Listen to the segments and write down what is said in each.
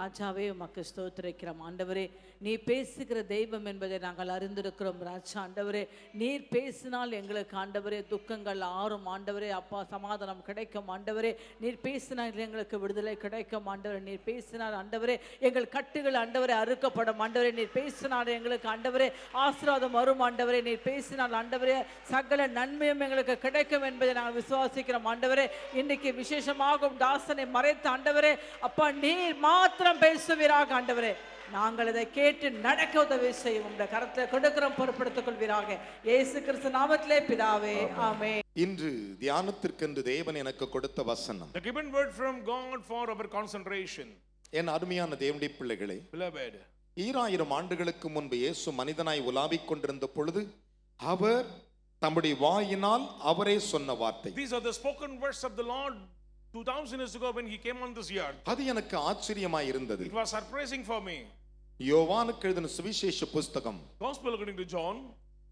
ராஜாவே உமக்கு ஸ்தோத்திரிக்கிறோம் ஆண்டவரே. நீ பேசுகிற தெய்வம் என்பதை நாங்கள் அறிந்திருக்கிறோம் ராஜா. ஆண்டவரே நீர் பேசினால் எங்களுக்கு ஆண்டவரே துக்கங்கள் ஆறும் ஆண்டவரே. அப்பா சமாதானம் கிடைக்கும் ஆண்டவரே. நீர் பேசினால் எங்களுக்கு விடுதலை கிடைக்கும் ஆண்டவரே. நீர் பேசினால் ஆண்டவரே எங்கள் கட்டுகள் ஆண்டவரே அறுக்கப்படும் ஆண்டவரே. நீர் பேசினால் எங்களுக்கு ஆண்டவரே ஆசீர்வாதம் வரும் ஆண்டவரே. நீர் பேசினால் ஆண்டவரே சகல நன்மையும் எங்களுக்கு கிடைக்கும் என்பதை நாங்கள் விசுவாசிக்கிறோம் ஆண்டவரே. இன்னைக்கு விசேஷமாகும் தாசனை மறைத்த ஆண்டவரே அப்பா நீர் மாத்திரம் பேசுவீராக ஆண்டவரே. நாங்கள் இதை கேட்டு நடக்க உதவி செய்யும் உடைய கரத்தை கொடுக்கிறோம், பொறுப்படுத்திக் கொள்வீராக இயேசு கிறிஸ்து நாமத்திலே பிதாவே ஆமென். இன்று தியானத்திற்கென்று தேவன் எனக்கு கொடுத்த வசனம், the given word from God for our concentration. என் அருமையான தேவனுடைய பிள்ளைகளே, beloved, 2000 ஆண்டுகளுக்கு முன்பு இயேசு மனிதனாய் உலாவிக் கொண்டிருந்த பொழுது அவர் தம்முடைய வாயினால் அவரே சொன்ன வார்த்தை. These are the spoken words of the Lord 2000 years ago when he came on this earth. அது எனக்கு ஆச்சரியமாய் இருந்தது. It was surprising for me. யோவானுக்கு எழுதின சுவிசேஷ புஸ்தகம் Gospel according to John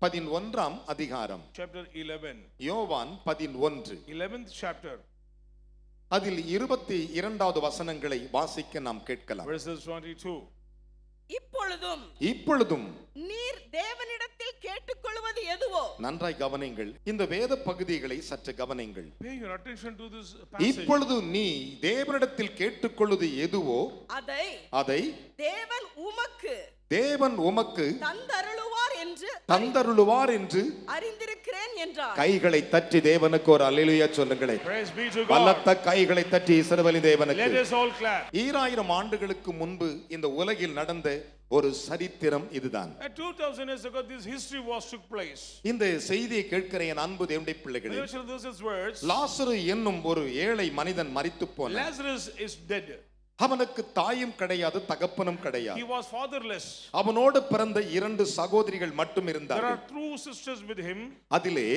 11ஆம் அதிகாரம், chapter 11. யோவான் 11 11th chapter, அதில் 22வது வசனங்களை வாசிக்க நாம் கேட்கலாம். verses 22. இப்பொழுதும் நீர் தேவனிடத்தில் கேட்டுக்கொள்வது எதுவோ. நன்றாய் கவனிங்கள், இந்த வேத பகுதிகளை சற்று கவனிங்கள். Pay your attention to this passage. இப்பொழுது நீ தேவனிடத்தில் கேட்டுக்கொள்வது எதுவோ அதை தேவன் உமக்கு தந்தருளுவார் என்று அறிந்திருக்கிறேன் என்றார். கைகளை தட்டி தேவனுக்கு ஒரு அல்லேலூயா சொல்லுங்களே. Praise be to God. பலத்த கைகளை தட்டி இஸ்ரவேலின் தேவனுக்கு. Let us all clap. 2000 ஆண்டுகளுக்கு முன்பு இந்த உலகில் நடந்த ஒரு சரித்திரம் இதுதான். 2000 years ago this history took place. இந்த செய்தியை கேட்கிற என் அன்பு தேவனுடைய பிள்ளைகளே, லாசரு என்னும் ஒரு ஏழை மனிதன் மரித்து போனான். Lazarus is dead. அவனுக்கு தாயும் கிடையாது, தகப்பனும் கிடையாது. He was fatherless. அவனோடு பிறந்த 2 சகோதரிகள் மட்டும் There இருந்தார்கள். are 2 sisters with him. அதிலே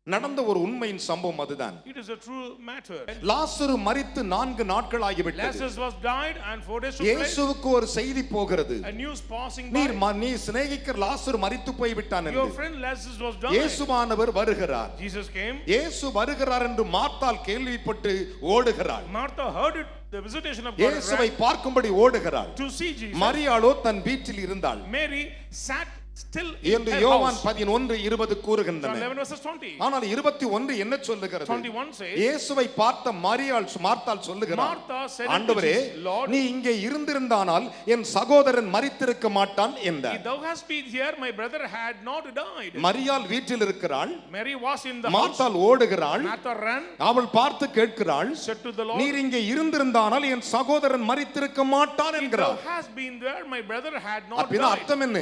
நடந்த ஒரு உண்மையின் சம்பவம் அதுதான். It is a true matter. லாசரு மரித்து 4 நாட்கள் ஆகிவிட்டது. Lazarus was died and 4 days to place. இயேசுவுக்கு ஒரு செய்தி போகிறது. A news passing by. நீ சிநேகிக்கிற லாசரு மரித்து போய் விட்டான் என்று. Your friend Lazarus was died. இயேசுவானவர் வருகிறார். Jesus came. இயேசு வருகிறார் என்று மார்த்தாள் கேள்விப்பட்டு ஓடுகிறாள். Martha heard it, the visitation of God. இயேசுவை பார்க்கும்படி ஓடுகிறாள். To see Jesus. மரியாளோ தன் வீட்டில் இருந்தாள். Mary sat still என்று யோவான் 11:20 கூறுகின்றன. 11 verses 20. ஆனால் 21 என்ன சொல்லுகிறது? 21 says, இயேசுவை பார்த்த மார்த்தாள் சொல்லுகிறாள், Martha said, ஆண்டவரே Lord, நீ இங்கே இருந்திருந்தானால் என் சகோதரன் மரித்திருக்க மாட்டான் என்றார். if thou hast been here my brother had not died. மரியாள் வீட்டில் இருக்கிறாள். Mary was in the மார்த்தாள் house. ஓடுகிறாள். Martha ran. அவள் பார்த்து கேட்கிறாள், Said to the Lord, நீர் இங்கே இருந்திருந்தானால் என் சகோதரன் மரித்திருக்க மாட்டான் if thou என்கிறார். hast been there my brother had not அப்படினா died. அர்த்தம் என்ன?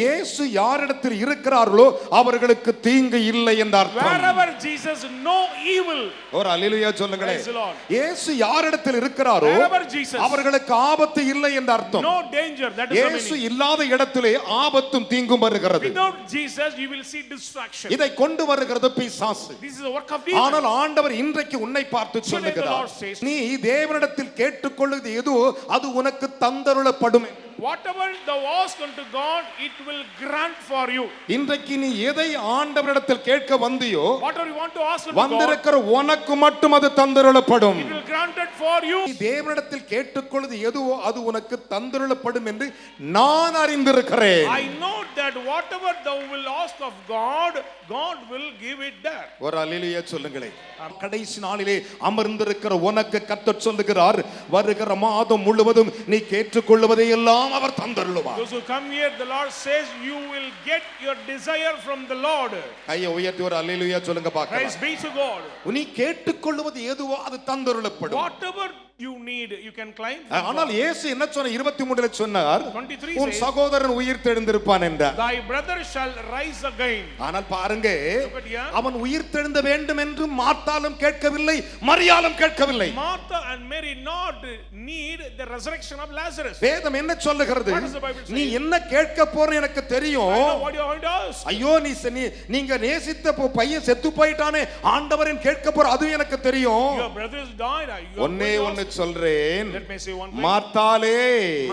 இயேசு யாரிடத்தில் இருக்கிறார்களோ அவர்களுக்கு தீங்கு இல்லை என்ற அர்த்தம். Wherever Jesus no evil. ஒரு அல்லேலூயா சொல்லுங்களே. Praise the Lord. இயேசு யாரிடத்தில் இருக்கிறாரோ Wherever Jesus, அவர்களுக்கு ஆபத்து இல்லை என்ற அர்த்தம். no danger, that is the இயேசு meaning. இல்லாத இடத்திலே ஆபத்தும் தீங்கும் வருகிறது. Without Jesus you will see destruction. இதை கொண்டு வருகிறது பிசாசு. This is the work of demons. ஆனால் ஆண்டவர் இன்றைக்கு உன்னை பார்த்து சொல்லுகிறார், நீ தேவனிடத்தில் கேட்டுக்கொள்வது எதுவோ அது உனக்கு தந்தருளப்படும். Whatever thou ask unto God it will grant for you. இன்றைக்கு நீ எதை ஆண்டவரிடத்தில் கேட்க வந்தியோ, Whatever you want to ask unto God, வந்திருக்கிற உனக்கு மட்டும் அது தந்தருளப்படும். it will granted for you. நீ தேவனிடத்தில் கேட்டுக்கொள்வது எதுவோ அது உனக்கு தந்தருளப்படும் என்று நான் அறிந்திருக்கிறேன். I know that whatever thou will ask of God, God will give it there. ஒரு அல்லேலூயா சொல்லுங்களே. கடைசி நாளிலே அமர்ந்திருக்கிற உனக்கு கர்த்தர் சொல்லுகிறார், வருகிற மாதம் முழுவதும் நீ கேட்டுக்கொள்வதை எல்லாம் அவர் தந்தருளுவார். Those who come here, the Lord says you will get your desire from the Lord. கையை உயர்த்தி ஒரு அல்லேலூயா சொல்லுங்க பார்க்கலாம். Praise be to God. நீ கேட்டுக்கொள்வது எதுவோ அது தந்தருளப்படும். Whatever you need you can climb. ஆனால் இயேசு என்ன சொன்ன? 23ல சொன்னார், 23 உன் சகோதரன் உயிர் தெழுந்திருப்பான் என்றார். Thy brother shall rise again. ஆனால் பாருங்க, Look at here. அவன் உயிர் தெழுந்த வேண்டும் என்று மார்த்தாளும் கேட்கவில்லை, மரியாளும் கேட்கவில்லை. Martha and Mary not need the resurrection of Lazarus. வேதம் என்ன சொல்லுகிறது? What does the Bible say? நீ என்ன கேட்க போற எனக்கு தெரியும். I know what you are going to ask. ஐயோ நீங்க நேசித்த பையன் செத்து போயிட்டானே, ஆண்டவரின் கேட்க போற அது எனக்கு தெரியும். Your brother is died. ஒன்னே ஒன்னு சொல்றேன். Let me say one thing. மார்த்தாளே,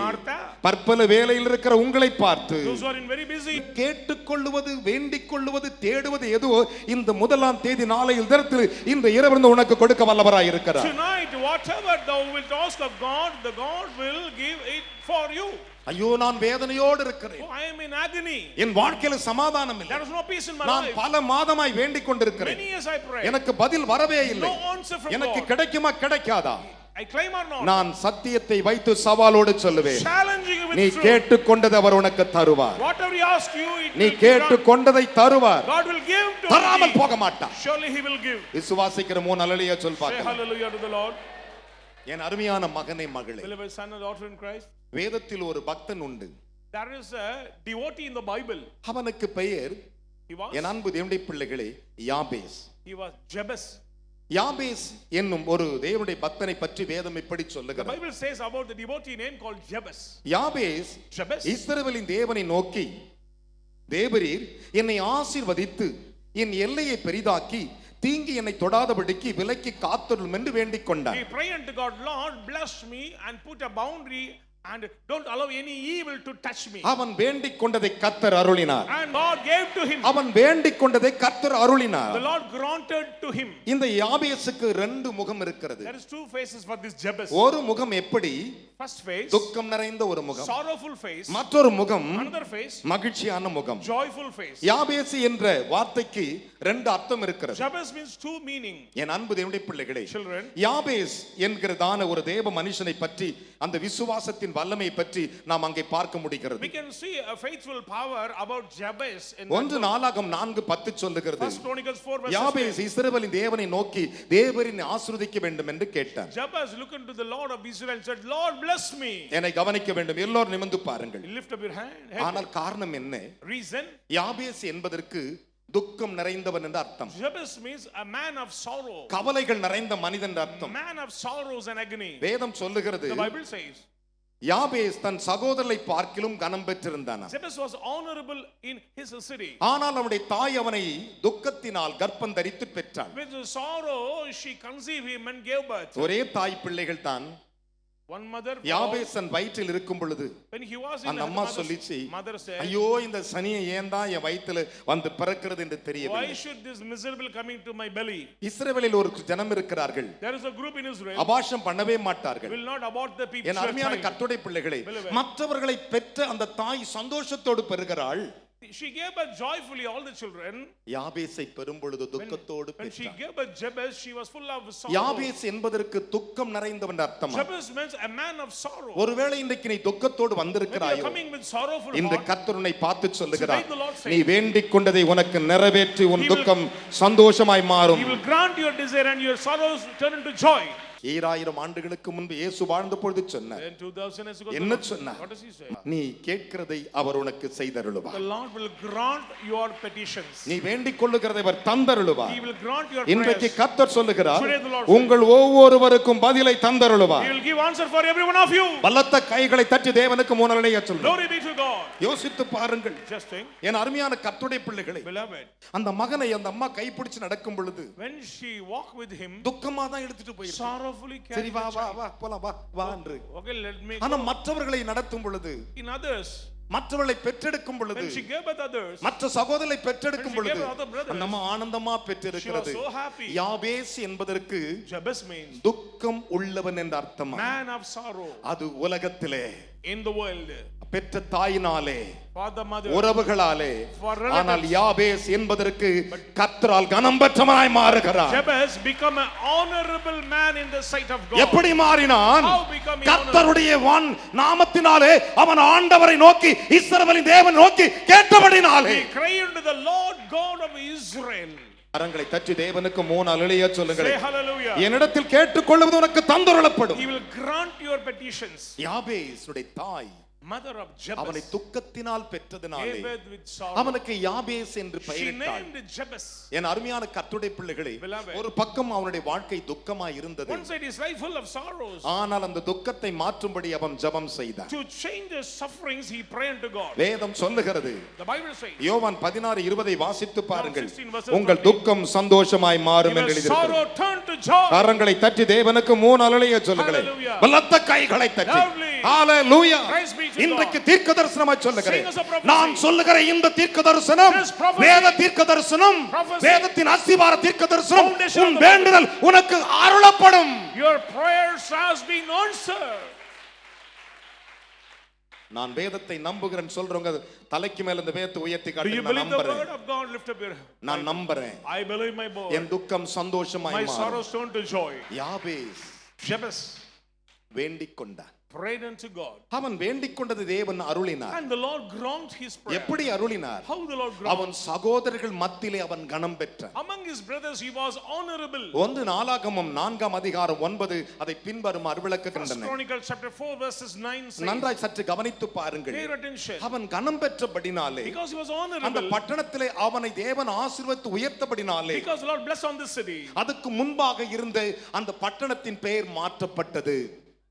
Martha, பற்பல வேலையில் இருக்கிற உங்களை பார்த்து those who are in very busy, கேட்டுக்கொள்ளுவது, வேண்டிக் கொள்ளுவது, தேடுவது எதுவோ இந்த முதலாம் தேதி நாளையில் தினத்தில் இந்த இரவு உனக்கு கொடுக்க வல்லவராய் இருக்கிறார். tonight whatever thou wilt ask of God, the God will give it for you. ஐயோ, நான் வேதனையோடு இருக்கிறேன். Oh, I am in agony. என் வாழ்க்கையில சமாதானம் இல்லை. There is no peace in my நான் life. பல மாதமாய் வேண்டிக் கொண்டிருக்கிறேன். Many years I pray. எனக்கு பதில் வரவே இல்லை. No answer from எனக்கு God. கிடைக்குமா கிடைக்காதா? I claim or not. நான் சத்தியத்தை வைத்து சவாலோடு சொல்லுவேன். Challenging you with நீ truth. கேட்டுக்கொண்டதை அவர் உனக்கு தருவார். Whatever he asks you, it நீ will be கேட்டுக்கொண்டதை தருவார். done. God will give to தராமல் thee. போக மாட்டார். Surely he will give. விசுவாசிக்கிற மூணு அல்லேலூயா சொல் Say பார்க்கலாம். hallelujah to the Lord. என் அருமையான மகனே, மகளே, Beloved son and daughter in Christ. வேதத்தில் ஒரு பக்தன் உண்டு. There is a devotee in the Bible. அவனுக்கு பெயர், He was என் அன்பு தேவனுடைய பிள்ளைகளே, யாபேஸ். Jabez. யாபேஸ் என்னும் ஒரு தேவனுடைய பக்தனை பற்றி வேதம் இப்படி The சொல்லுகிறது. Bible says about the devotee name called Jabez. Jabez Jabez. இஸ்ரவேலின் தேவனை நோக்கி, தேவரீர் என்னை ஆசீர்வதித்து என் எல்லையை பெரிதாக்கி தீங்கு என்னை தொடாதபடிக்கு விலக்கி காத்தருளும் என்று வேண்டிக் கொண்டார். He prayed unto God, Lord, bless me and put a boundary and don't allow any evil to touch me. அவன் வேண்டிக் கொண்டதை கர்த்தர் அருளினார். And God gave to him. அவன் வேண்டிக் கொண்டதை கர்த்தர் அருளினார். The Lord granted to him. இந்த யாபேசுக்கு ரெண்டு முகம் இருக்கிறது. There is two faces for this Jabez. ஒரு முகம் எப்படி? First face, துக்கம் நிறைந்த ஒரு முகம். sorrowful face. மற்றொரு முகம் Another face, மகிழ்ச்சியான முகம். joyful face. யாபேசு என்ற வார்த்தைக்கு ரெண்டு அர்த்தம் இருக்கிறது. Jabez means two meaning. என் அன்பு தேவனுடைய பிள்ளைகளே, Children, யாபேஸ் என்கிறதான ஒரு தேவ மனுஷனை பற்றி, அந்த விசுவாசத்தின் வல்லமையை பற்றி நாம் அங்கே பார்க்க முடிகிறது. we can see a faithful power about Jabez in ஒன்று நாளாகம் 4:10 சொல்லுகிறது. First Chronicles 4 verse யாபேஸ் இஸ்ரவேலின் தேவனை நோக்கி தேவரின் ஆசீர்வதிக்க வேண்டும் என்று கேட்டார். Jabez looked into the Lord of Israel and said, Lord, bless me. என்னை கவனிக்க வேண்டும், எல்லோரும் நிமிர்ந்து பாருங்கள். You lift up your hand. ஆனால் காரணம் என்ன? Reason, யாபேஸ் என்பதற்கு துக்கம் நிறைந்தவன் என்று அர்த்தம். Jabez means a man of sorrow. கவலைகள் நிறைந்த மனிதன் என்று அர்த்தம். Man of sorrows and agony. வேதம் சொல்லுகிறது, The Bible says யாபேஸ் தன் சகோதரரை பார்க்கிலும் கனம் பெற்றிருந்தான். Jabez was honorable in his city. ஆனால் அவனுடைய தாய் அவனை துக்கத்தினால் கர்ப்பம் தரித்து பெற்றாள். With sorrow she conceived him and gave birth. ஒரே தாய் பிள்ளைகள் தான். One mother. யாபேஸ் தன் வயிற்றில் இருக்கும் பொழுது When he was in அந்த அம்மா சொல்லிச்சு, mother said, ஐயோ இந்த சனியை ஏன் தான் என் வயிற்றில் வந்து பிறக்கிறது என்று why தெரியவில்லை. should this miserable coming to my belly? இஸ்ரவேலில் ஒரு ஜனம் இருக்கிறார்கள், There is a group in Israel அபாஷம் பண்ணவே மாட்டார்கள். will not abort the people. என் அருமையான கர்த்தருடைய பிள்ளைகளே, மற்றவர்களை பெற்ற அந்த தாய் சந்தோஷத்தோடு பெறுகிறாள். She gave birth joyfully all the children. யாபேசை பெறும் பொழுது துக்கத்தோடு When she பெற்றாள். gave birth Jabez, she was full of sorrow. யாபேஸ் என்பதற்கு துக்கம் நிறைந்தவன் அர்த்தம். Jabez means a man of sorrow. ஒருவேளை இன்றைக்கு நீ துக்கத்தோடு Maybe you வந்திருக்கிறாயோ, are coming with sorrowful இந்த heart. கர்த்தர் உன்னை பார்த்து சொல்லுகிறார், Today the Lord says, நீ வேண்டிக் கொண்டதை உனக்கு நிறைவேற்றி உன் He will- துக்கம் சந்தோஷமாய் மாறும். He will grant your desire and your sorrows turn into joy. 2000 ஆண்டுகளுக்கு முன்பு இயேசு வாழ்ந்த பொழுது சொன்னார். Then 2000 years ago, என்ன சொன்னார்? what does he say? நீ கேட்கிறதை அவர் உனக்கு The செய்தருளுவார். Lord will grant your petitions. நீ வேண்டிக் கொள்ளுகிறதை அவர் தந்தருளுவார். He will grant your இன்றைக்கு prayers. கர்த்தர் சொல்லுகிறார், Today the Lord says, உங்கள் ஒவ்வொருவருக்கும் பதிலை தந்தருளுவார். He will give answer for every one of you. பலத்த கைகளை தட்டி தேவனுக்கு முன்னலையா சொல்லுங்க. Glory be to God. யோசித்து பாருங்கள், Just think, என் அருமையான கர்த்தருடைய பிள்ளைகளை, beloved, அந்த மகனை அந்த அம்மா கைப்பிடிச்சு நடக்கும் பொழுது when she walked with him, துக்கமா தான் எடுத்துட்டு போயிருக்கா. sorrowfully சரி carried வா the வா child. வா போலாம் வா வா என்று. Okay, let me ஆனா go. மற்றவர்களை நடத்தும் பொழுது, In others, மற்றவர்களை பெற்றெடுக்கும் பொழுது, when she gave birth others, மற்ற சகோதரரை பெற்றெடுக்கும் When she பொழுது gave other brothers, அந்த அம்மா ஆனந்தமா பெற்றிருக்கிறது. she was so happy. யாபேஸ் என்பதற்கு Jabez means துக்கம் உள்ளவன் என்ற அர்த்தம். man of sorrow. அது உலகத்திலே In the world, பெற்ற தாயினாலே, father, mother, உறவுகளாலே, For relatives. ஆனால் யாபேஸ் என்பதற்கு கர்த்தரால் கனம் பெற்றவனாய் மாறுகிறார். Jabez become an honorable man in the sight of God. எப்படி மாறினான்? How become கர்த்தருடைய நாமத்தினாலே அவன் ஆண்டவரை நோக்கி, இஸ்ரவேலின் தேவனை நோக்கி கேட்டபடினாலே. He cried unto the Lord God of Israel. கரங்களை தட்டி தேவனுக்கு 3 அல்லேலூயா சொல்லுங்கள். Say hallelujah. என்னிடத்தில் கேட்டுக்கொள்வது உனக்கு தந்தருளப்படும். He will grant your petitions. யாபேசுடைய தாய் mother of அவனை Jabez, துக்கத்தினால் பெற்றதினாலே gave with sorrow. அவனுக்கு யாபேஸ் என்று She பெயரிட்டாள். named Jabez. என் அருமையான கர்த்தருடைய பிள்ளைகளே, Beloved. ஒரு பக்கம் அவனுடைய வாழ்க்கை துக்கமாய் இருந்தது. One side his life full of sorrows. ஆனால் அந்த துக்கத்தை மாற்றும்படி அவன் ஜெபம் செய்தான். To change his sufferings, he prayed unto God. வேதம் சொல்லுகிறது, The Bible says, யோவான் 16:20 வாசித்து பாருங்கள். 16 verses உங்கள் 20. துக்கம் சந்தோஷமாய் மாறும் என்று your sorrow எழுதியிருக்கிறது. turned to joy. கரங்களை தட்டி தேவனுக்கு 3 அல்லேலூயா சொல்லுங்களேன். Hallelujah. பலத்த கைகளை தட்டி Lovely. Hallelujah. Praise be to God. இன்றைக்கு தீர்க்க தரிசனமாய் சொல்லுகிறேன். Sing us a prophecy. நான் சொல்லுகிற இந்த தீர்க்க தரிசனம், This prophecy. வேத தீர்க்க தரிசனம், Prophecy. வேதத்தின் அஸ்திவார தீர்க்க தரிசனம், Foundation உன் of the வேண்டுதல் உனக்கு அருளப்படும். Your prayers has been answered. நான் வேதத்தை நம்புகிறேன் சொல்றவங்க தலைக்கு மேல இந்த வேதத்தை உயர்த்தி Do you காட்டுங்க. நான் believe the நம்புறேன். word of God? Lift up your hand. நான் நம்புறேன். I believe my boy. என் துக்கம் சந்தோஷமாய் My மாறும். sorrows turned to joy. Jabez Jabez வேண்டிக் கொண்டான். prayed unto God. அவன் வேண்டிக் கொண்டது தேவன் அருளினார். And the Lord granted his prayer. எப்படி அருளினார்? How the Lord granted? அவன் சகோதரர்கள் மத்தியிலே அவன் கனம் பெற்றான். Among his brothers he was honorable. 1 நாளாகமம் 4:9 அதை பின்வருமாறு விளக்குகின்றன. Chronicles chapter 4 verses 9 says, நன்றாய் சற்று கவனித்து பாருங்கள். pay attention. அவன் கனம் பெற்றபடினாலே, Because he was அந்த honorable. பட்டணத்திலே அவனை தேவன் ஆசீர்வதித்து உயர்த்தபடினாலே, Because the Lord blessed on this city. அதுக்கு முன்பாக இருந்த அந்த பட்டணத்தின் பெயர் மாற்றப்பட்டது.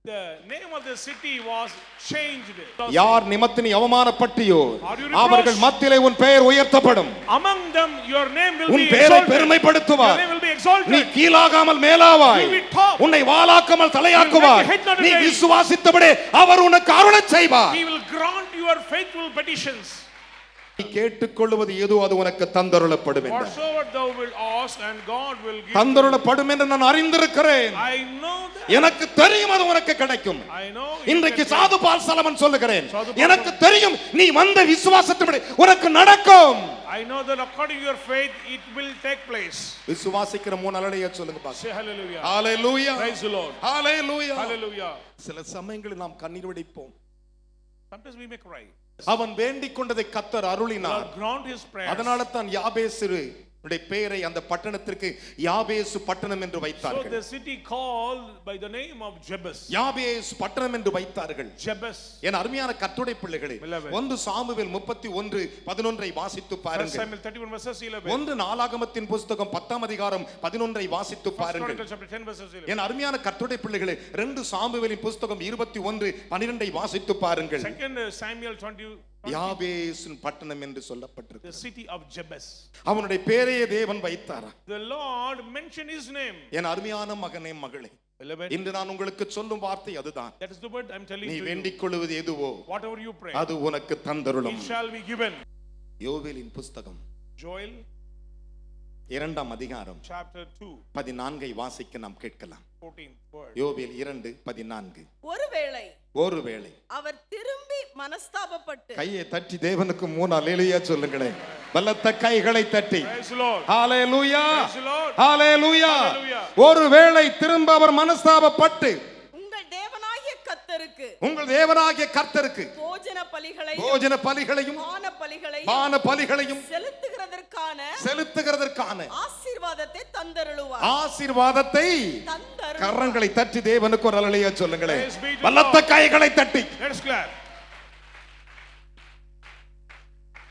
The name of the city was changed. யார் நிமித்தம் அவமானப்பட்டியோ Are you reproached? அவர்கள் மத்தியிலே உன் பெயர் உயர்த்தப்படும். Among them your name will உன் be பெயரை exalted. Your பெருமைப்படுத்துவார். name will be exalted. நீ கீழாகாமல் மேலாவாய். You will be top. உன்னை வாளாக்காமல் தலையாக்குவார். You will make the head not நீ the tail. விசுவாசித்தபடி அவர் உனக்கு அருளச் செய்வார். He will grant your faithful petitions. நீ கேட்டுக்கொள்வது ஏதோ அது உனக்கு தந்தருளப்படும் என்றார். Whatsoever thou wilt ask, and God will give. தந்தருளப்படும் என்று நான் அறிந்திருக்கிறேன். I know that. எனக்கு தெரியும் அது உனக்கு கிடைக்கும். I know. இன்றைக்கு சாது பால் சலமன் சொல்லுகிறேன், சாது பால் எனக்கு தெரியும் நீ வந்த விசுவாசத்தின்படி உனக்கு நடக்கும். I know that according to your faith it will take place. விசுவாசிக்கிற 3 அல்லேலூயா சொல்லுங்க பாஸ். Say hallelujah. ஹalleluya. Praise the Lord. ஹalleluya. Hallelujah. சில சமயங்களில் நாம் கண்ணீர் வடிப்போம். Sometimes we may cry. அவன் வேண்டிக் கொண்டதை கர்த்தர் அருளினார். God grant his prayers. அதனால தான் யாபேசு பெயரை அந்த பட்டணத்திற்கு யாபேசு பட்டணம் என்று So வைத்தார்கள். the city called by the name of Jabez. யாபேஸ் பட்டணம் என்று வைத்தார்கள். Jabez. என் அருமையான கர்த்தருடைய பிள்ளைகளே, Beloved. 1 சாமுவேல் 31:11 வாசித்து 1 பாருங்கள். Samuel 31 verses 11. 1 நாளாகமத்தின் புத்தகம் 10:11 வாசித்து 1 பாருங்கள். Chronicles chapter 10 verses 11. என் அருமையான கர்த்தருடைய பிள்ளைகளே, 2 சாமுவேலின் புத்தகம் 21:12 வாசித்து பாருங்கள். 2 Samuel 20. யாபேசின் பட்டணம் என்று சொல்லப்பட்டிருக்கு. The city of Jabez. அவனுடைய பேரையே தேவன் வைத்தாரா? The Lord mentioned his name. என் அருமையான மகனே மகளே, Beloved, இன்று நான் உங்களுக்கு சொல்லும் வார்த்தை அதுதான். that is the word I'm telling நீ to you. வேண்டிக் கொள்வது எதுவோ Whatever you pray, அது உனக்கு தந்தருளும். it shall be given. யோவேலின் புத்தகம் Joel 2 அதிகாரம் chapter 2 14 வாசிக்க நாம் கேட்கலாம். 14th word. யோவேல் 2:14. ஒருவேளை அவர் திரும்பி மனஸ்தாபப்பட்டு கையை தட்டி தேவனுக்கு 3 அல்லேலூயா சொல்லுங்களேன். பலத்த கைகளை தட்டி Praise the Lord. Hallelujah. Praise the Lord. ஹalleluya. Hallelujah. ஒருவேளை திரும்ப அவர் மனஸ்தாபப்பட்டு உங்கள் தேவனாகிய கர்த்தருக்கு போஜன பலிகளையும் பான பலிகளையும் செலுத்துகிறதற்கான ஆசீர்வாதத்தை தந்தருளுவார். ஆசீர்வாதத்தை தந்தருளுவார். கரங்களை தட்டி தேவனுக்கு ஒரு அல்லேலூயா சொல்லுங்களேன். Praise be to பலத்த God. கைகளை தட்டி Let's clap.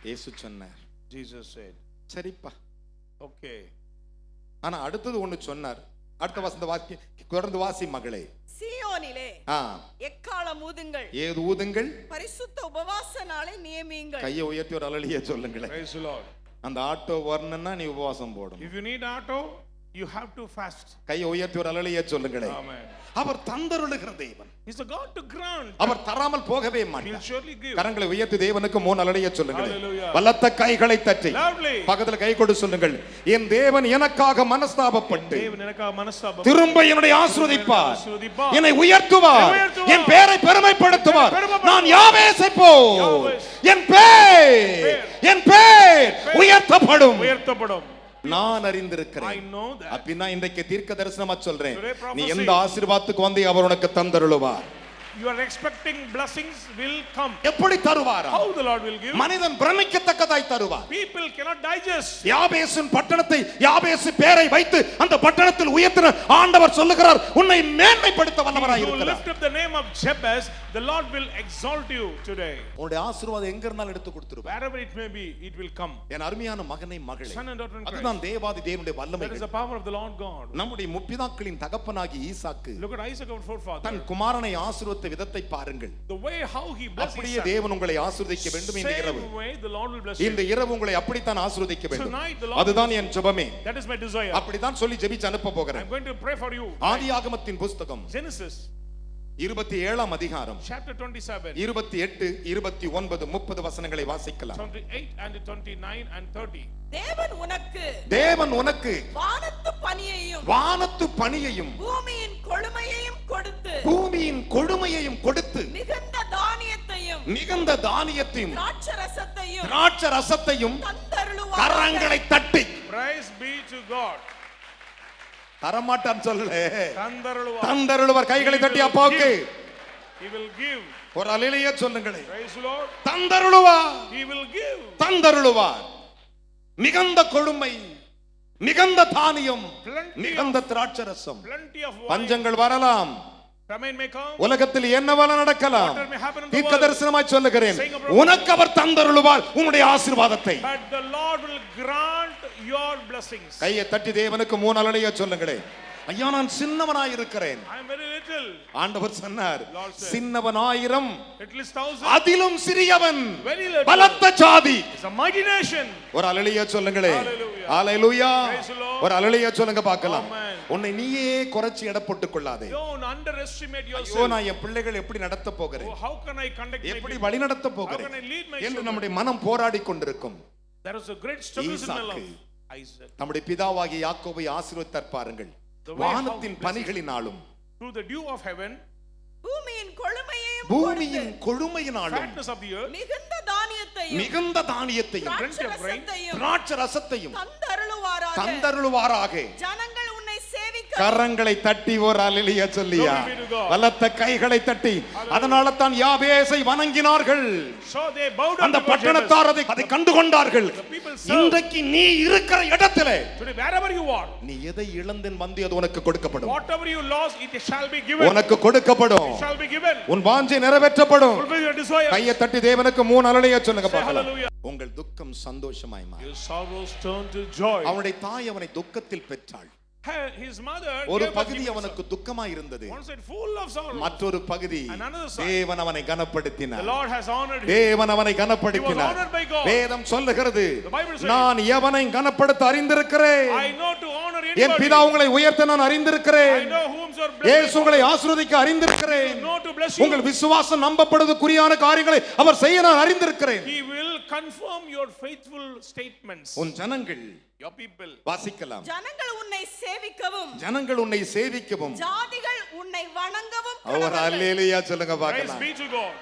இயேசு சொன்னார், Jesus said, சரிப்பா. okay. ஆனா அடுத்தது ஒண்ணு சொன்னார். அடுத்த வசந்த வாசி தொடர்ந்து வாசி மகளே. சீயோனிலே எக்காளம் ஊதுங்கள். ஏது ஊதுங்கள்? பரிசுத்த உபவாச நாளை நியமியுங்கள். கையை உயர்த்தி ஒரு அல்லேலூயா சொல்லுங்களேன். Praise the Lord. அந்த ஆட்டோ வரணும்னா நீ உபவாசம் போடணும். If you need auto, you have to fast. கையை உயர்த்தி ஒரு அல்லேலூயா சொல்லுங்களேன். Amen. அவர் தந்தருளுகிற தேவன். He's the God to grant. அவர் தராமல் போகவே He'll மாட்டார். surely give. கரங்களை உயர்த்தி தேவனுக்கு 3 அல்லேலூயா சொல்லுங்களேன். Hallelujah. பலத்த கைகளை தட்டி Lovely. பக்கத்துல கை கொடு சொல்லுங்கள். என் தேவன் எனக்காக மனஸ்தாபப்பட்டு தேவன் எனக்காக மனஸ்தாபம் திரும்ப என்னை ஆசீர்வதிப்பார், ஆசீர்வதிப்பார். என்னை உயர்த்துவார், உயர்த்துவார். என் பேரை பெருமைப்படுத்துவார். பெருமைப்படுத்துவார். நான் யாபேசை போல் யாபேஸ். என் பேர் உயர்த்தப்படும். உயர்த்தப்படும். நான் I அறிந்திருக்கிறேன். know that. அப்படின்னா இன்றைக்கு தீர்க்க தரிசனமா சொல்றேன், Today prophecy. நீ எந்த ஆசீர்வாதத்துக்கு வந்து அவர் உனக்கு தந்தருளுவார். you are expecting blessings will come. எப்படி தருவாரா? How the Lord will give? மனிதன் பிரமிக்கத்தக்கதாய் தருவார். People cannot digest. யாபேசின் பட்டணத்தை யாபேசு பேரை வைத்து அந்த பட்டணத்தில் உயர்த்தின ஆண்டவர் சொல்லுகிறார், உன்னை மேன்மைப்படுத்த வல்லவராய் You இருக்கிறார். lift up the name of Jabez, the Lord will exalt you today. உன்னுடைய ஆசீர்வாதம் எங்க இருந்தாலும் எடுத்து கொடுத்துருவார். Wherever it may be, it will come. என் அருமையான மகனை மகளே, Son and daughter in Christ. அதுதான் தேவாதி தேவனுடைய வல்லமை. That is the power of the Lord God. நம்முடைய முற்பிதாக்களின் தகப்பனாகி ஈசாக்கு Look at Isaac, our forefather. தன் குமாரனை ஆசீர்வதித்த விதத்தை பாருங்கள். The way how he blessed his அப்படியே son. தேவன் உங்களை ஆசீர்வதிக்க வேண்டும் இந்த இரவு. Same way the Lord will bless you. இந்த இரவு உங்களை அப்படித்தான் ஆசீர்வதிக்க வேண்டும். Tonight the Lord அதுதான் என் ஜெபமே. That is my desire. அப்படிதான் சொல்லி ஜெபிச்சு அனுப்ப போகிறேன். I'm going to pray for you. ஆதியாகமத்தின் புத்தகம் Genesis 27ஆம் அதிகாரம் chapter 27. 28, 29, 30 வசனங்களை வாசிக்கலாம். 28 and 29 and 30. தேவன் உனக்கு வானத்து பனியையும் பூமியின் கொழுமையையும் கொடுத்து மிகுந்த தானியத்தையும் திராட்சரசத்தையும் கரங்களை தட்டி. Praise be to God. தரமாட்டான் சொல்லல, தந்தருளுவார். தந்தருளுவார். கைகளை தட்டி அப்பாவுக்கு He will give. ஒரு அல்லேலூயா சொல்லுங்களே. Praise the Lord. தந்தருளுவார். He will give. தந்தருளுவார். மிகுந்த கொழுமை, மிகுந்த தானியம், மிகுந்த திராட்சரசம். Plenty of wine. பஞ்சங்கள் வரலாம், Famine may come. உலகத்தில் என்னவெல்லாம் நடக்கலாம். Whatever may happen in the தீர்க்க world. தரிசனமாய் சொல்லுகிறேன், உனக்கு அவர் தந்தருளுவார் உன்னுடைய ஆசீர்வாதத்தை. But the Lord will grant your blessings. கையை தட்டி தேவனுக்கு 3 அல்லேலூயா சொல்லுங்களே. ஐயா, நான் சின்னவனாய் இருக்கிறேன். I am very little. ஆண்டவர் சொன்னார், Lord said, சின்னவன் 1000, little is 1000. அதிலும் சிறியவன் Very little. பலத்த ஜாதி. It's a mighty nation. ஒரு அல்லேலூயா சொல்லுங்களே. Hallelujah. ஹalleluya. Praise the Lord. ஒரு அல்லேலூயா சொல்லுங்க பார்க்கலாம். Amen. உன்னை நீயே குறைச்சி எடை போட்டுக் கொள்ளாதே. Don't underestimate ஐயோ, yourself. நான் என் பிள்ளைகள் எப்படி நடத்த போகிறேன், Oh, how can I conduct my எப்படி people? வழி நடத்த How போகிறேன் can I lead my என்று children? நம்முடைய மனம் போராடி கொண்டிருக்கும். There is a great struggle in my life. Isaac Isaac. நம்முடைய பிதாவாகிய யாக்கோபை ஆசீர்வதித்தார் பாருங்கள். The way how வானத்தின் blessed பனிகளினாலும் through the dew of heaven, பூமியின் கொழுமையையும் பூமியின் கொழுமையினாலும் fatness of the earth, மிகுந்த தானியத்தையும் மிகுந்த தானியத்தையும் திராட்சரசத்தையும் திராட்சரசத்தையும் தந்தருளுவாராக. தந்தருளுவாராக. ஜனங்கள் உன்னை சேவிக்க கரங்களை தட்டி ஒரு அல்லேலூயா சொல்லியா. Glory be to God. பலத்த கைகளை தட்டி. அதனால தான் யாபேசை வணங்கினார்கள். so they bowed அந்த down before Jabez. பட்டணத்தார் அதை கண்டு கொண்டார்கள். people served. இன்றைக்கு நீ இருக்கிற இடத்திலே Today, wherever you are, நீ எதை இழந்தேன் வந்து அது உனக்கு கொடுக்கப்படும். whatever you lost, it shall be given. உனக்கு கொடுக்கப்படும். It shall be given. உன் வாஞ்சை நிறைவேற்றப்படும். Fulfill your desire. கையை தட்டி தேவனுக்கு 3 அல்லேலூயா சொல்லுங்க Say பார்க்கலாம். hallelujah. உங்கள் துக்கம் சந்தோஷமாய் மாறும். Your sorrows turn to joy. அவனுடைய தாய் அவனை துக்கத்தில் பெற்றாள். His mother ஒரு gave பகுதி birth to அவனுக்கு துக்கமாய் இருந்தது, one side full of sorrow. மற்றொரு பகுதி Another side. தேவன் அவனை The கனப்படுத்தினார். Lord has honored him. தேவன் அவனை He was கனப்படுத்தினார். honored by God. வேதம் சொல்லுகிறது, The Bible says, நான் எவனை கனப்படுத்த அறிந்திருக்கிறேன், I know to honor N anybody. பிதா உங்களை உயர்த்த நான் I அறிந்திருக்கிறேன், know whom are இயேசு blessed. உங்களை ஆசீர்வதிக்க அறிந்திருக்கிறேன், I know to bless you. உங்கள் விசுவாசம் நம்பப்படுவதற்குரியான காரியங்களை அவர் செய்ய நான் அறிந்திருக்கிறேன். He will confirm your faithful statements. உன் ஜனங்கள் Your people. வாசிக்கலாம். ஜனங்கள் உன்னை சேவிக்கவும் ஜனங்கள் உன்னை சேவிக்கவும் ஜாதிகள் உன்னை வணங்கவும் அவர் கடவர்கள். அல்லேலூயா சொல்லுங்க Praise பார்க்கலாம். be to God.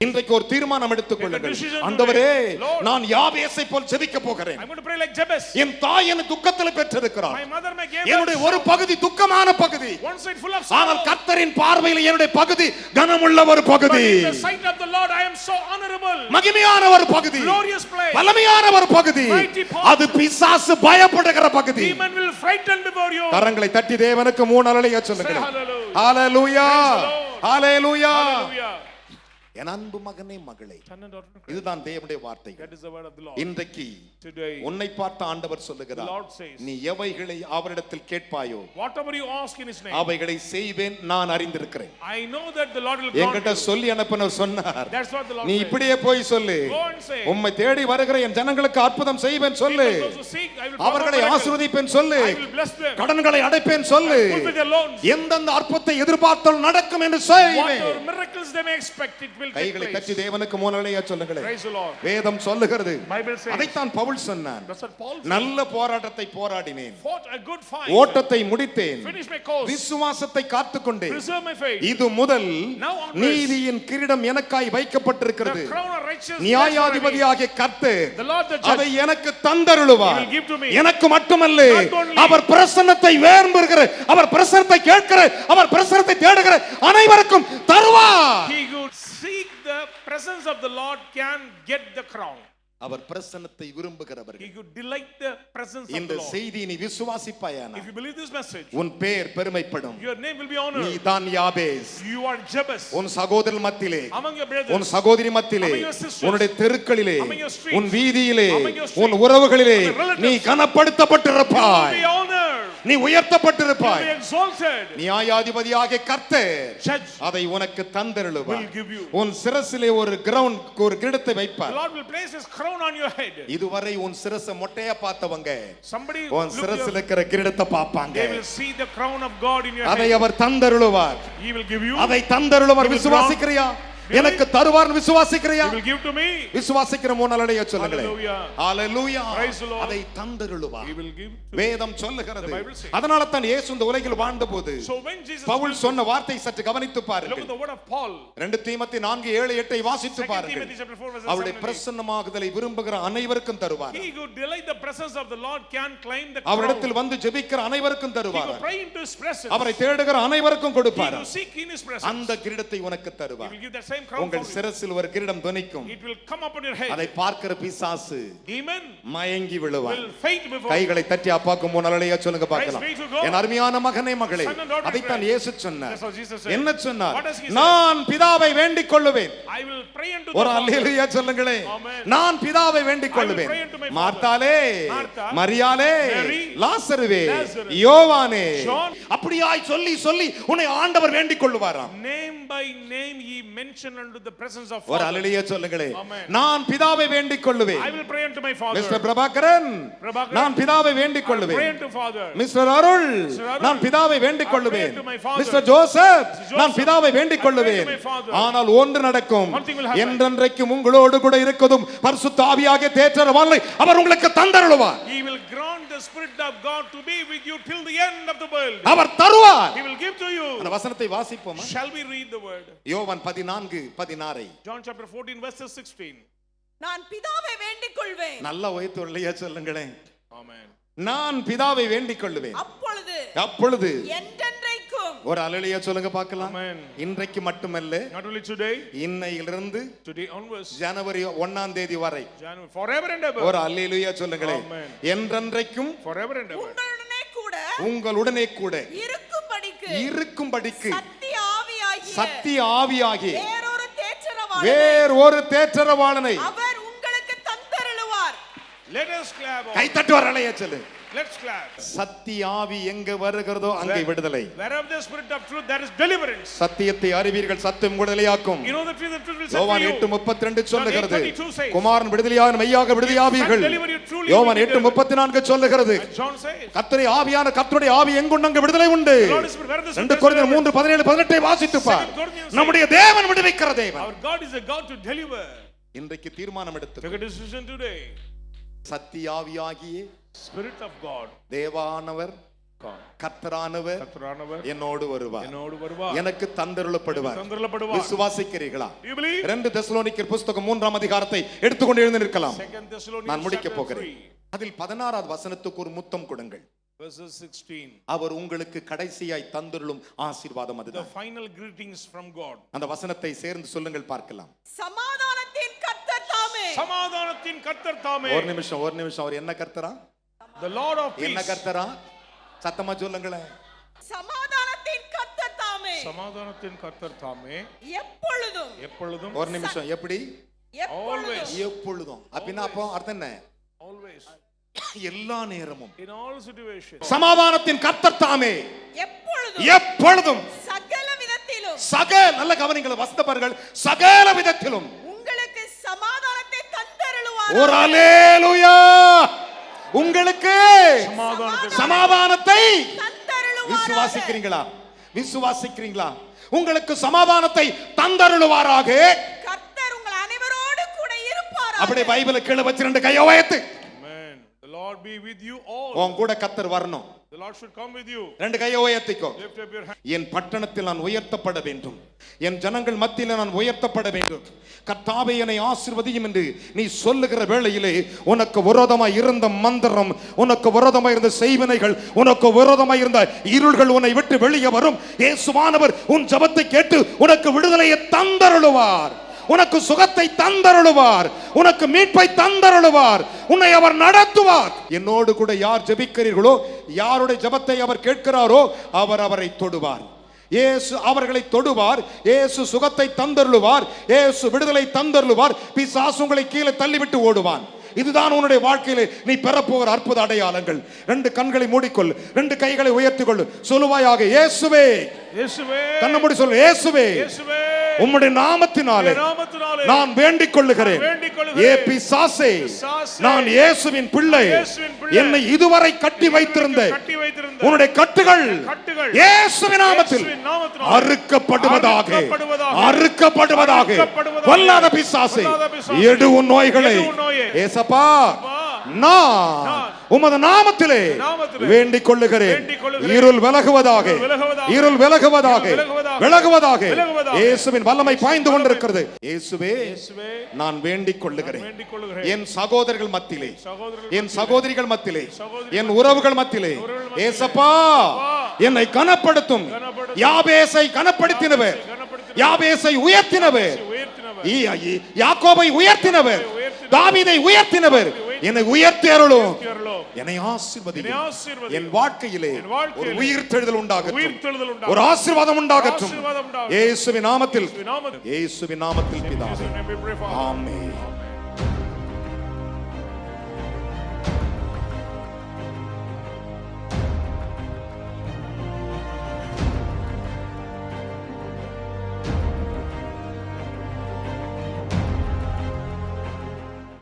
இன்றைக்கு ஒரு தீர்மானம் எடுத்துக் கொள்ளுங்கள். Make a decision ஆண்டவரே, today. Lord, நான் யாபேசை போல் ஜெபிக்க போகிறேன். I'm going to pray like Jabez. என் தாய் என்னை துக்கத்தில் பெற்றிருக்கிறார். My mother may give என்னுடைய ஒரு பகுதி துக்கமான பகுதி, one side full of ஆனால் sorrow. கர்த்தரின் பார்வையில் என்னுடைய பகுதி கனமுள்ள ஒரு But பகுதி, in the sight of the Lord, I am so honorable. மகிமையான ஒரு பகுதி, Glorious place. பலமையான ஒரு பகுதி. Mighty part. அது பிசாசு பயப்படுகிற பகுதி. Demon will frighten before you. கரங்களை தட்டி தேவனுக்கு 3 அல்லேலூயா சொல்லுங்கள். Say hallelujah. ஹalleluya, Praise the Lord. ஹalleluya. Hallelujah. என் அன்பு மகனே மகளே, Son and daughter in Christ. இதுதான் தேவனுடைய வார்த்தை. That is the word of the Lord. இன்றைக்கு Today, உன்னை பார்த்த ஆண்டவர் the சொல்லுகிறார், Lord says, நீ எவைகளை அவரிடத்தில் கேட்பாயோ whatever you ask in His name, அவைகளை செய்வேன், நான் அறிந்திருக்கிறேன். I know that the Lord will grant என்கிட்ட you. சொல்லி அனுப்பினவர் சொன்னார், That's what the Lord நீ says. இப்படியே போய் சொல்லு, Go and say, உம்மை தேடி வருகிற என் ஜனங்களுக்கு அற்புதம் செய்வேன் சொல்லு, people those who seek, I will அவர்களை perform miracles. ஆசீர்வதிப்பேன் சொல்லு, I will bless them. கடன்களை அடைப்பேன் சொல்லு, Fulfill their loans. எந்தெந்த அற்புதத்தை எதிர்பார்த்தால் நடக்கும் என்று செய்வேன். Whatever miracles they may expect, it will will take கைகளை place. தட்டி தேவனுக்கு மூலலையா சொல்லுங்களேன். Praise the Lord. வேதம் சொல்லுகிறது. Bible says. அதைத்தான் பவுல் சொன்னான். That's what Paul said. நல்ல போராட்டத்தை போராடினேன், Fought a good fight. ஓட்டத்தை முடித்தேன், Finished my course. விசுவாசத்தை காத்துக்கொண்டேன். Preserve my faith. இது முதல் Now onwards, நீதியின் கிரீடம் எனக்காய் வைக்கப்பட்டிருக்கிறது. The crown of righteousness. நியாயாதிபதியாகிய கர்த்தர் The Lord the judge. அதை எனக்கு தந்தருளுவார். He will give to me. எனக்கு மட்டுமல்ல, Not only. அவர் பிரசன்னத்தை வேண்டுகிற, அவர் பிரசன்னத்தை கேட்கிற, அவர் பிரசன்னத்தை தேடுகிற அனைவருக்கும் தருவார். He who seek the presence of the Lord can get the crown. அவர் பிரசன்னத்தை விரும்புகிறவர்கள். He could delight the presence of இந்த the Lord. செய்தியை நீ விசுவாசிப்பாயானா, If you believe this message, உன் பேர் பெருமைப்படும். your name will be நீ honored. தான் யாபேஸ். You are Jabez. உன் சகோதரர் மத்தியிலே, Among your brothers, உன் சகோதரி மத்தியிலே, among your sisters, உன்னுடைய தெருக்களிலே, among your streets, உன் வீதியிலே, among your streets, உன் உறவுகளிலே among your relatives, நீ you will கனப்படுத்தப்பட்டிருப்பாய். be honored. நீ You will உயர்த்தப்பட்டிருப்பாய். be exalted. நியாயாதிபதியாகிய கர்த்தர் Judge அதை உனக்கு தந்தருளுவார். will give you. உன் சிரசிலே ஒரு கிரீடத்தை The வைப்பார். Lord will place His crown on your head. இதுவரை உன் சிரசை மொட்டையா பார்த்தவங்க Somebody உன் look சிரசில் your, இருக்கிற கிரீடத்தை பார்ப்பாங்க. they will see the crown of God in your அதை head. Our தந்தருளுவார். He will give you. அதை தந்தருளுவார். He will விசுவாசிக்கிறியா? Really? எனக்கு தருவார்னு விசுவாசிக்கிறியா? He will give to me. விசுவாசிக்கிற மூணலையா சொல்லுங்களேன். Hallelujah. ஹalleluya. Praise the Lord. அதை தந்தருளுவார். He will give to வேதம் சொல்லுகிறது. The Bible says. அதனால தான் இயேசு இந்த உலகில் வாழ்ந்தபோது So when Jesus பவுல் சொன்ன வார்த்தை சற்று கவனித்து look பாருங்கள். at the word of Paul. 2 தீமோத்தேயு 4:7-8 வாசித்து 2 பாருங்கள். Timothy chapter 4 verses அவருடைய 7 and 8. பிரசன்னமாகுதலை விரும்புகிற அனைவருக்கும் தருவார். He who delight the presence of the Lord can claim the crown. அவரிடத்தில் வந்து ஜெபிக்கிற அனைவருக்கும் He தருவார். who pray into His presence. அவரை தேடுகிற அனைவருக்கும் He கொடுப்பார். who seek in His presence. அந்த கிரீடத்தை உனக்கு He தருவார். will give that same crown for உங்கள் you. சிரசில் ஒரு கிரீடம் துணிக்கும். It will come upon your head. அதை பார்க்கிற பிசாசு Demon மயங்கி விழுவார். will faint before you. கைகளை தட்டி அப்பாக்கு முன்னலையா சொல்லுங்க பார்க்கலாம். Praise be to God. என் அருமையான மகனே மகளே, Son and daughter, அதைத்தான் pray. இயேசு சொன்னார். That's what Jesus said. என்ன சொன்னார்? What does he say? நான் பிதாவை வேண்டிக் கொள்ளுவேன். I will pray unto the ஒரு Father. அல்லேலூயா சொல்லுங்களே. Amen. நான் பிதாவை வேண்டிக் கொள்ளுவேன். I will pray unto my Father. மார்த்தாலே, Martha, மரியாளே, Mary, லாசருவே, Lazarus, யோவானே, John. அப்படியாய் சொல்லி சொல்லி உன்னை ஆண்டவர் வேண்டிக் கொள்ளுவாராம். Name by name He mentioned unto the presence of ஒரு Father. அல்லேலூயா சொல்லுங்களே. Amen. நான் பிதாவை வேண்டிக் கொள்ளுவேன். I will pray unto my Father. Mister Prabhakaran, Prabhakaran, நான் பிதாவை வேண்டிக் I will pray கொள்ளுவேன். unto Father. மிஸ்டர் அருள், Arul, நான் பிதாவை வேண்டிக் I கொள்ளுவேன். pray to my Father. Mister Joseph, Joseph, நான் பிதாவை வேண்டிக் I pray கொள்ளுவேன். to my Father. ஆனால் ஒன்று நடக்கும். One thing will happen. என்றென்றைக்கும் உங்களோடு கூட இருக்கதும் பரிசுத்த ஆவியாகிய தேற்றரவாளனை அவர் உங்களுக்கு தந்தருளுவார். He will grant the Spirit of God to be with you till the end of the world. அவர் தருவார். He will give to you. அந்த வசனத்தை வாசிப்போமா? Shall we read the word? யோவான் 14:16. John chapter 14 verses 16. நான் பிதாவை வேண்டிக் கொள்வேன். நல்ல உயர்த்து இல்லையா சொல்லுங்களேன். Amen. நான் பிதாவை வேண்டிக் கொள்ளுவேன். அப்பொழுது அப்பொழுது என்றென்றைக்கும் ஒரு அல்லேலூயா சொல்லுங்க பார்க்கலாம். Amen. இன்றைக்கு மட்டுமல்ல, Not only today, இன்னையிலிருந்து today onwards, ஜனவரி 1ஆம் தேதி வரை January, forever and ever. ஒரு அல்லேலூயா சொல்லுங்களேன். Amen. என்றென்றைக்கும் Forever and ever. உங்களுடனே கூட உங்களுடனே கூட இருக்கும்படிக்கு இருக்கும்படிக்கு சத்திய ஆவியாகிய வேறொரு தேற்றரவாளனை அவர் உங்களுக்கு தந்தருளுவார். Let us clap. கைத்தட்டு வரலையா சொல்லு. Let's clap. சத்திய ஆவி எங்க வருகிறதோ அங்கே விடுதலை. Wherever the Spirit of truth, there is deliverance. சத்தியத்தை அறிவீர்கள், சத்தியம் விடுதலையாக்கும். You know the truth will set யோவான் you. 8:32 சொல்லுகிறது. 8:32 says, குமாரன் விடுதலையாக மெய்யாக விடுதலையாவீர்கள். deliver you truly. யோவான் 8:34 சொல்லுகிறது. And John says, கர்த்தரை ஆவியான கர்த்தருடைய ஆவி எங்குண்டு அங்கு விடுதலை உண்டு. the Lord is Spirit, where the 2 Spirit கொரிந்தியர் is, 3:17-18 வாசித்து பார். 2 Corinthians நம்முடைய தேவன் விடுவிக்கிற தேவன். our God is a God to deliver. இன்றைக்கு தீர்மானம் எடுத்து Take a decision today. சத்திய ஆவியாகிய Spirit of God, தேவானவர் கர்த்தரானவர் கர்த்தரானவர் என்னோடு வருவார். என்னோடு வருவார். எனக்கு தந்தருளப்படுவார். தந்தருளப்படுவார். விசுவாசிக்கிறீர்களா? You believe? 2 தெசலோனிக்கர் புத்தகம் 3ஆம் அதிகாரத்தை எடுத்துக்கொண்டு எழுந்து நிற்கலாம். 2 Thessalonians நான் முடிக்க chapter போகிறேன். 3 அதில் 16வது வசனத்துக்கு ஒரு முத்தம் கொடுங்கள். verses 16. அவர் உங்களுக்கு கடைசியாய் தந்தருளும் ஆசீர்வாதம் The அதுதான். final greetings from God. அந்த வசனத்தை சேர்ந்து சொல்லுங்கள் பார்க்கலாம். சமாதானத்தின் கர்த்தர் தாமே. சமாதானத்தின் கர்த்தர் தாமே. ஒரு நிமிஷம் அவர் என்ன கர்த்தரா? The Lord of என்ன peace. கர்த்தரா? சத்தமா சொல்லுங்களேன். சமாதானத்தின் கர்த்தர் தாமே. சமாதானத்தின் கர்த்தர் தாமே. எப்பொழுதும் எப்பொழுதும். ஒரு நிமிஷம் எப்படி? Always. எப்பொழுதும். அப்படின்னா அப்போ அர்த்தம் என்ன? Always. எல்லா நேரமும். In all situations. சமாதானத்தின் கர்த்தர் தாமே. எப்பொழுதும் சகல விதத்திலும். நல்ல கவனிங்கள் வசனப்பார்கள். சகல விதத்திலும் உங்களுக்கு சமாதானத்தை தந்தருளுவார். ஒரு அல்லேலூயா. உங்களுக்கு சமாதானத்தை விசுவாசிக்கிறீங்களா? உங்களுக்கு சமாதானத்தை தந்தருளுவாராக. அப்படியே பைபிளை கீழே வச்சு ரெண்டு கையை உயர்த்து. Amen. The Lord be with you all. உன் கூட கர்த்தர் வரணும். The Lord should come with you. ரெண்டு கையை உயர்த்திக்கோ. Lift up your hand. என் பட்டணத்தில் நான் உயர்த்தப்பட வேண்டும், என் ஜனங்கள் மத்தியில் நான் உயர்த்தப்பட வேண்டும், கர்த்தாவே என்னை ஆசீர்வதியும் என்று நீ சொல்லுகிற வேளையிலே உனக்கு விரோதமாய் இருந்த மந்திரம், உனக்கு விரோதமாய் இருந்த செய்வினைகள், உனக்கு விரோதமாய் இருந்த இருள்கள் உன்னை விட்டு வெளியே வரும். இயேசுவானவர் உன் ஜெபத்தை கேட்டு உனக்கு விடுதலையை தந்தருளுவார், உனக்கு சுகத்தை தந்தருளுவார், உனக்கு மீட்பை தந்தருளுவார், உன்னை அவர் நடத்துவார். என்னோடு கூட யார் ஜெபிக்கிறீர்களோ, யாருடைய ஜெபத்தை அவர் கேட்கிறாரோ அவர் அவரை தொடுவார். இயேசு அவர்களை தொடுவார், இயேசு சுகத்தை தந்தருளுவார், இயேசு விடுதலை தந்தருளுவார். பிசாசு உங்களை கீழே தள்ளிவிட்டு ஓடுவான். இதுதான் உன்னுடைய வாழ்க்கையிலே நீ பெறப்போகிற அற்புத அடையாளங்கள். ரெண்டு கண்களை மூடிக்கொள், ரெண்டு கைகளை உயர்த்திக்கொள், சொல்லுவாயாக இயேசுவே. இயேசுவே. கண்ணை மூடி சொல்லு, இயேசுவே, இயேசுவே, உம்முடைய நாமத்தினாலே நான் வேண்டிக் கொள்ளுகிறேன். ஏ பிசாசே, நான் இயேசுவின் பிள்ளை, என்னை இதுவரை கட்டி வைத்திருந்த உன்னுடைய கட்டுகள் இயேசுவின் நாமத்தில் அறுக்கப்படுவதாக, அறுக்கப்படுவதாக. கொல்லாத பிசாசே, எடு உன் நோய்களை. ஏசப்பா, நான் உமது நாமத்திலே வேண்டிக் கொள்ளுகிறேன். இருள் விலகுவதாக, இருள் விலகுவதாக, விலகுவதாக. இயேசுவின் வல்லமை பாய்ந்து கொண்டிருக்கிறது. இயேசுவே, நான் வேண்டிக் கொள்ளுகிறேன். என் சகோதரர்கள் மத்தியிலே, என் சகோதரிகள் மத்தியிலே, என் உறவுகள் மத்தியிலே ஏசப்பா என்னை கனப்படுத்தும். யாபேசை கனப்படுத்தினவர், யாபேசை உயர்த்தினவர், யாக்கோபை உயர்த்தினவர், தாவீதை உயர்த்தினவர், என்னை உயர்த்தி அருளும், என்னை ஆசீர்வதியும். என் வாழ்க்கையிலே ஒரு உயிர்த்தெழுதல் உண்டாகட்டும், ஒரு ஆசீர்வாதம் உண்டாகட்டும். இயேசுவின் நாமத்தில், இயேசுவின் நாமத்தில் பிதாவே, ஆமென்.